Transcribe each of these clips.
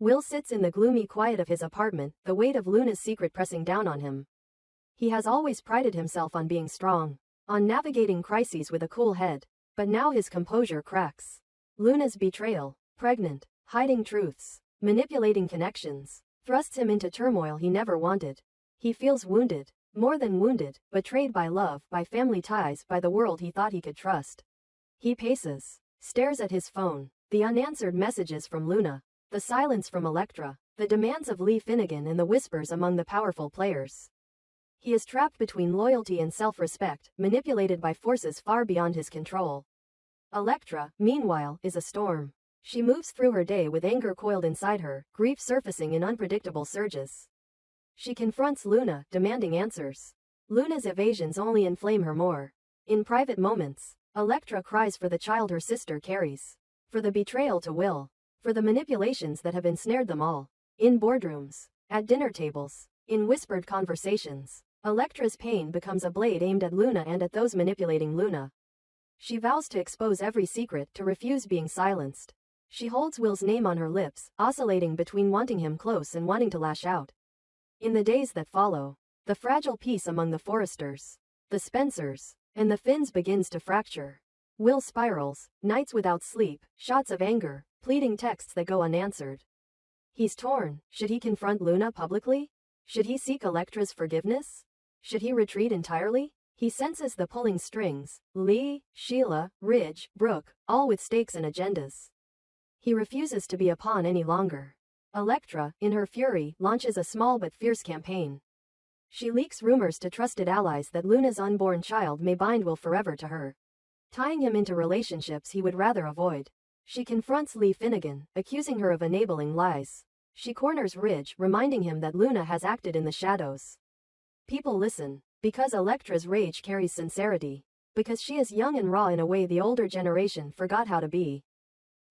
Will sits in the gloomy quiet of his apartment, the weight of Luna's secret pressing down on him. He has always prided himself on being strong, on navigating crises with a cool head, but now his composure cracks. Luna's betrayal, pregnant, hiding truths, manipulating connections, thrusts him into turmoil he never wanted. He feels wounded, more than wounded, betrayed by love, by family ties, by the world he thought he could trust. He paces, stares at his phone, the unanswered messages from Luna, the silence from Elektra, the demands of Lee Finnegan and the whispers among the powerful players. He is trapped between loyalty and self-respect, manipulated by forces far beyond his control. Elektra, meanwhile, is a storm. She moves through her day with anger coiled inside her, grief surfacing in unpredictable surges. She confronts Luna, demanding answers. Luna's evasions only inflame her more. In private moments, Elektra cries for the child her sister carries, for the betrayal to Will, for the manipulations that have ensnared them all. In boardrooms, at dinner tables, in whispered conversations, Elektra's pain becomes a blade aimed at Luna and at those manipulating Luna. She vows to expose every secret, to refuse being silenced. She holds Will's name on her lips, oscillating between wanting him close and wanting to lash out. In the days that follow, the fragile peace among the Forresters, the Spencers, and the Finns begins to fracture. Will spirals, nights without sleep, shots of anger, pleading texts that go unanswered. He's torn. Should he confront Luna publicly? Should he seek Elektra's forgiveness? Should he retreat entirely? He senses the pulling strings, Lee, Sheila, Ridge, Brooke, all with stakes and agendas. He refuses to be a pawn any longer. Elektra, in her fury, launches a small but fierce campaign. She leaks rumors to trusted allies that Luna's unborn child may bind Will forever to her, tying him into relationships he would rather avoid. She confronts Lee Finnegan, accusing her of enabling lies. She corners Ridge, reminding him that Luna has acted in the shadows. People listen, because Elektra's rage carries sincerity, because she is young and raw in a way the older generation forgot how to be.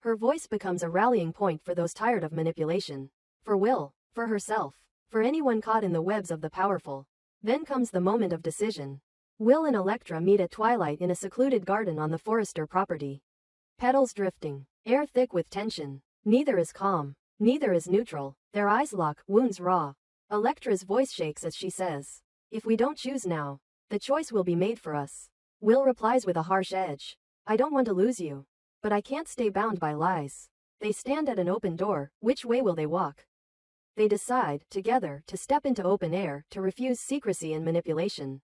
Her voice becomes a rallying point for those tired of manipulation. For Will, for herself, for anyone caught in the webs of the powerful. Then comes the moment of decision. Will and Elektra meet at twilight in a secluded garden on the Forrester property. Petals drifting, air thick with tension. Neither is calm, neither is neutral. Their eyes lock, wounds raw. Elektra's voice shakes as she says, "If we don't choose now, the choice will be made for us." Will replies with a harsh edge, "I don't want to lose you. But I can't stay bound by lies." They stand at an open door. Which way will they walk? They decide, together, to step into open air, to refuse secrecy and manipulation.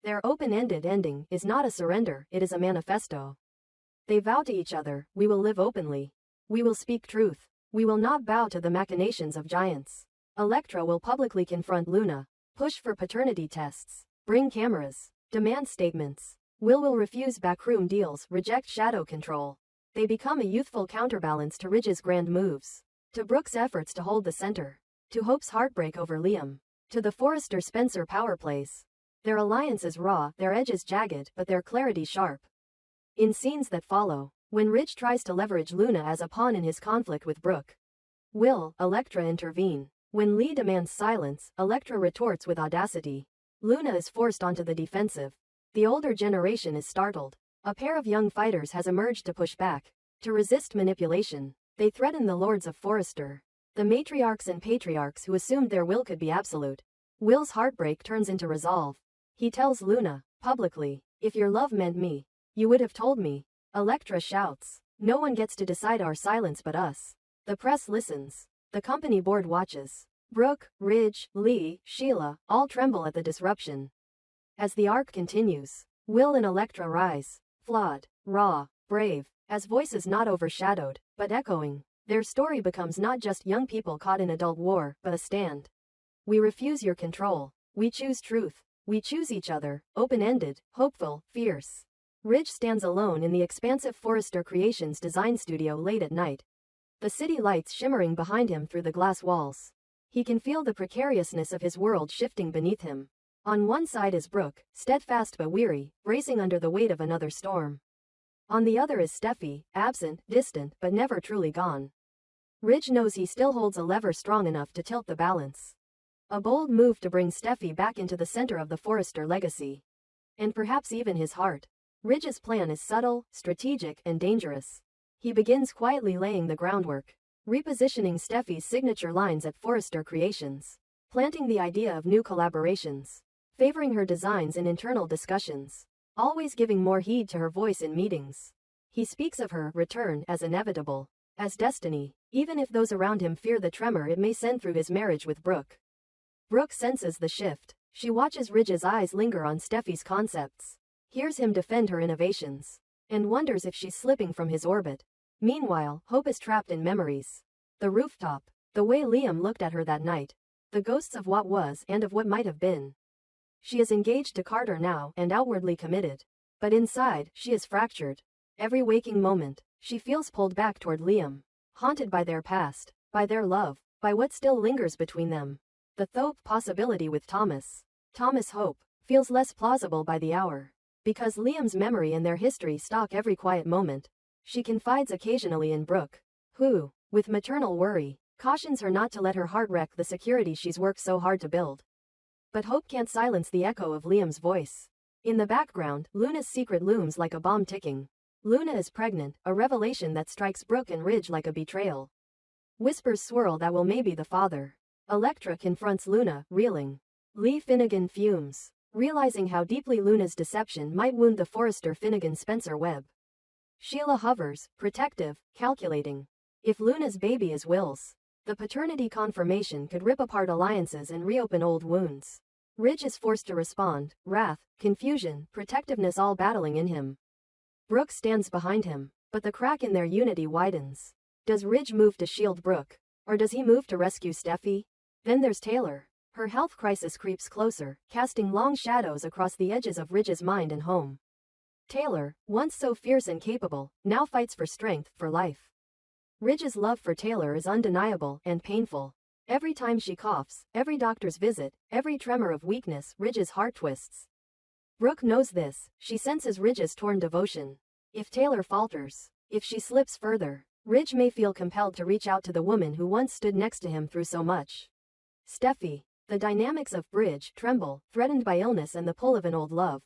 Their open-ended ending is not a surrender, it is a manifesto. They vow to each other, "We will live openly. We will speak truth. We will not bow to the machinations of giants." Elektra will publicly confront Luna, push for paternity tests, bring cameras, demand statements. Will refuse backroom deals, reject shadow control. They become a youthful counterbalance to Ridge's grand moves, to Brooke's efforts to hold the center, to Hope's heartbreak over Liam, to the Forrester-Spencer power plays. Their alliance is raw, their edges jagged, but their clarity sharp. In scenes that follow, when Ridge tries to leverage Luna as a pawn in his conflict with Brooke, Will, Elektra intervene. When Lee demands silence, Elektra retorts with audacity. Luna is forced onto the defensive. The older generation is startled. A pair of young fighters has emerged to push back, to resist manipulation. They threaten the lords of Forrester, the matriarchs and patriarchs who assumed their will could be absolute. Will's heartbreak turns into resolve. He tells Luna, publicly, "If your love meant me, you would have told me." Elektra shouts, "No one gets to decide our silence but us." The press listens. The company board watches. Brooke, Ridge, Lee, Sheila, all tremble at the disruption. As the arc continues, Will and Elektra rise, flawed, raw, brave, as voices not overshadowed, but echoing. Their story becomes not just young people caught in adult war, but a stand. We refuse your control. We choose truth. We choose each other, open-ended, hopeful, fierce. Ridge stands alone in the expansive Forrester Creations design studio late at night, the city lights shimmering behind him through the glass walls. He can feel the precariousness of his world shifting beneath him. On one side is Brooke, steadfast but weary, bracing under the weight of another storm. On the other is Steffi, absent, distant, but never truly gone. Ridge knows he still holds a lever strong enough to tilt the balance. A bold move to bring Steffi back into the center of the Forrester legacy. And perhaps even his heart. Ridge's plan is subtle, strategic, and dangerous. He begins quietly laying the groundwork. repositioning Steffi's signature lines at Forrester Creations, planting the idea of new collaborations, favoring her designs in internal discussions, always giving more heed to her voice in meetings. He speaks of her return as inevitable, as destiny, even if those around him fear the tremor it may send through his marriage with Brooke. Brooke senses the shift. She watches Ridge's eyes linger on Steffi's concepts, hears him defend her innovations, and wonders if she's slipping from his orbit. Meanwhile, Hope is trapped in memories. The rooftop, the way Liam looked at her that night, the ghosts of what was and of what might have been. She is engaged to Carter now and outwardly committed, but inside, she is fractured. Every waking moment, she feels pulled back toward Liam, haunted by their past, by their love, by what still lingers between them. The Thope possibility with Thomas Hope, feels less plausible by the hour. Because Liam's memory and their history stalk every quiet moment, she confides occasionally in Brooke, who, with maternal worry, cautions her not to let her heart wreck the security she's worked so hard to build. But Hope can't silence the echo of Liam's voice. In the background, Luna's secret looms like a bomb ticking. Luna is pregnant, a revelation that strikes Brooke and Ridge like a betrayal. Whispers swirl that will maybe the father. Elektra confronts Luna, reeling. Lee Finnegan fumes, realizing how deeply Luna's deception might wound the Forrester-Finnegan-Spencer web. Sheila hovers, protective, calculating. If Luna's baby is Will's, the paternity confirmation could rip apart alliances and reopen old wounds. Ridge is forced to respond, wrath, confusion, protectiveness all battling in him. Brooke stands behind him, but the crack in their unity widens. Does Ridge move to shield Brooke? Or does he move to rescue Steffi? Then there's Taylor. Her health crisis creeps closer, casting long shadows across the edges of Ridge's mind and home. Taylor, once so fierce and capable, now fights for strength, for life. Ridge's love for Taylor is undeniable and painful. Every time she coughs, every doctor's visit, every tremor of weakness, Ridge's heart twists. Brooke knows this. She senses Ridge's torn devotion. If Taylor falters, if she slips further, Ridge may feel compelled to reach out to the woman who once stood next to him through so much. Steffi. The dynamics of Ridge tremble, threatened by illness and the pull of an old love.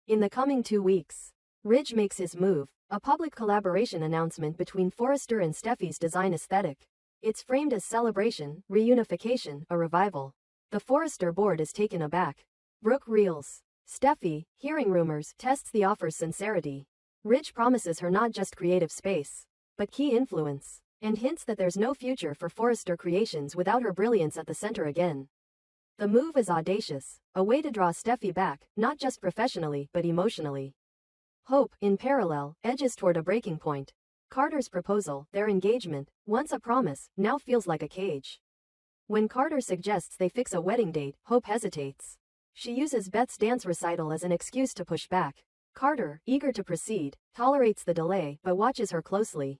In the coming 2 weeks, Ridge makes his move, a public collaboration announcement between Forrester and Steffi's design aesthetic. It's framed as celebration, reunification, a revival. The Forrester board is taken aback. Brooke reels. Steffi, hearing rumors, tests the offer's sincerity. Ridge promises her not just creative space, but key influence, and hints that there's no future for Forrester Creations without her brilliance at the center again. The move is audacious, a way to draw Steffi back, not just professionally but emotionally. Hope, in parallel, edges toward a breaking point. Carter's proposal, their engagement, once a promise, now feels like a cage. When Carter suggests they fix a wedding date, Hope hesitates. She uses Beth's dance recital as an excuse to push back. Carter, eager to proceed, tolerates the delay but watches her closely.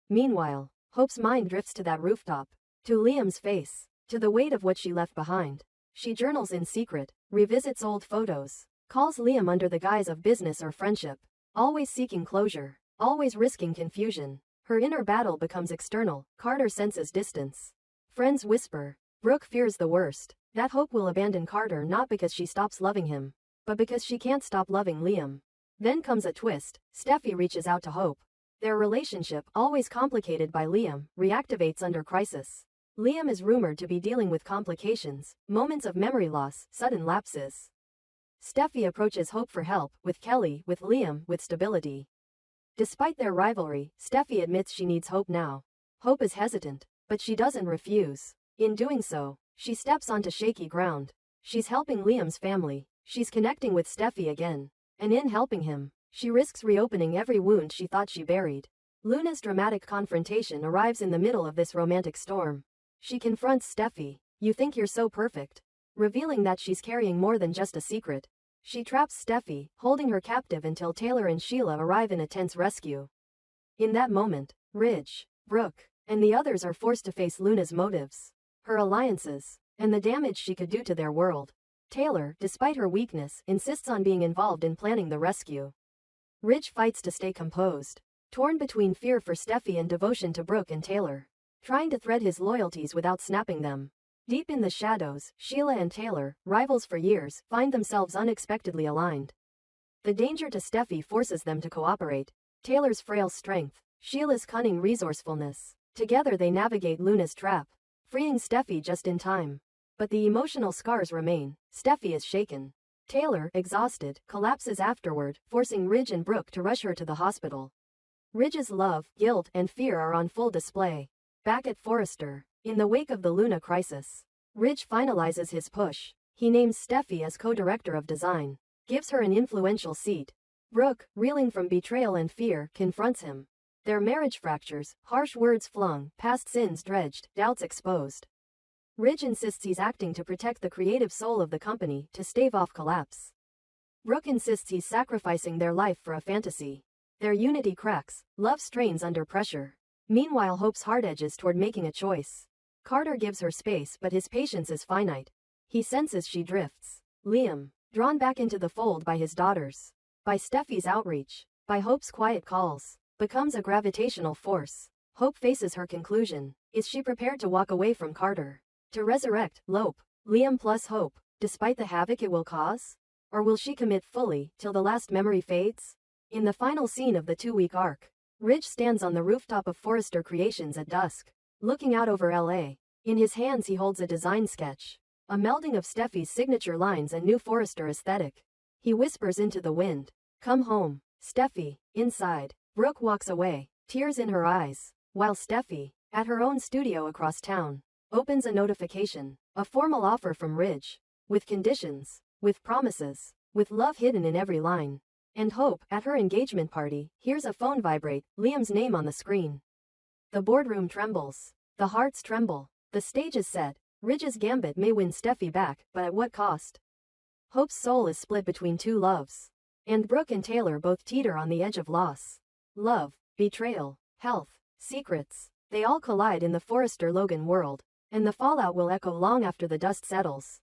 Meanwhile, Hope's mind drifts to that rooftop, to Liam's face, to the weight of what she left behind. She journals in secret, revisits old photos, calls Liam under the guise of business or friendship, always seeking closure, always risking confusion. Her inner battle becomes external. Carter senses distance. Friends whisper. Brooke fears the worst, that Hope will abandon Carter not because she stops loving him, but because she can't stop loving Liam. Then comes a twist. Steffi reaches out to Hope. Their relationship, always complicated by Liam, reactivates under crisis. Liam is rumored to be dealing with complications, moments of memory loss, sudden lapses. Steffi approaches Hope for help, with Kelly, with Liam, with stability. Despite their rivalry, Steffi admits she needs Hope now. Hope is hesitant, but she doesn't refuse. In doing so, she steps onto shaky ground. She's helping Liam's family. She's connecting with Steffi again. And in helping him, she risks reopening every wound she thought she buried. Luna's dramatic confrontation arrives in the middle of this romantic storm. She confronts Steffi. You think you're so perfect. Revealing that she's carrying more than just a secret. She traps Steffi, holding her captive until Taylor and Sheila arrive in a tense rescue. In that moment, Ridge, Brooke, and the others are forced to face Luna's motives, her alliances, and the damage she could do to their world. Taylor, despite her weakness, insists on being involved in planning the rescue. Ridge fights to stay composed, torn between fear for Steffi and devotion to Brooke and Taylor, trying to thread his loyalties without snapping them. Deep in the shadows, Sheila and Taylor, rivals for years, find themselves unexpectedly aligned. The danger to Steffi forces them to cooperate. Taylor's frail strength, Sheila's cunning resourcefulness, Together they navigate Luna's trap, freeing Steffi just in time. But the emotional scars remain. Steffi is shaken. Taylor, exhausted, collapses afterward, forcing Ridge and Brooke to rush her to the hospital. Ridge's love, guilt, and fear are on full display. Back at Forrester, in the wake of the Luna crisis, Ridge finalizes his push. He names Steffi as co-director of design, gives her an influential seat. Brooke, reeling from betrayal and fear, confronts him. Their marriage fractures, harsh words flung, past sins dredged, doubts exposed. Ridge insists he's acting to protect the creative soul of the company, to stave off collapse. Brooke insists he's sacrificing their life for a fantasy. Their unity cracks, love strains under pressure. Meanwhile, Hope's heart edges toward making a choice. Carter gives her space, but his patience is finite. He senses she drifts. Liam, drawn back into the fold by his daughters, by Steffi's outreach, by Hope's quiet calls, becomes a gravitational force. Hope faces her conclusion. Is she prepared to walk away from Carter? To resurrect Lope, Liam plus Hope, despite the havoc it will cause? Or will she commit fully, till the last memory fades? In the final scene of the 2-week arc, Ridge stands on the rooftop of Forrester Creations at dusk, looking out over LA. In his hands he holds a design sketch, a melding of Steffi's signature lines and new Forrester aesthetic. He whispers into the wind, "Come home, Steffi." Inside, Brooke walks away, tears in her eyes, while Steffi, at her own studio across town, opens a notification, a formal offer from Ridge, with conditions, with promises, with love hidden in every line. And Hope, at her engagement party, hears a phone vibrate, Liam's name on the screen. The boardroom trembles. The hearts tremble. The stage is set. Ridge's gambit may win Steffi back, but at what cost? Hope's soul is split between two loves. And Brooke and Taylor both teeter on the edge of loss. Love, betrayal, health, secrets, they all collide in the Forrester Logan world, and the fallout will echo long after the dust settles.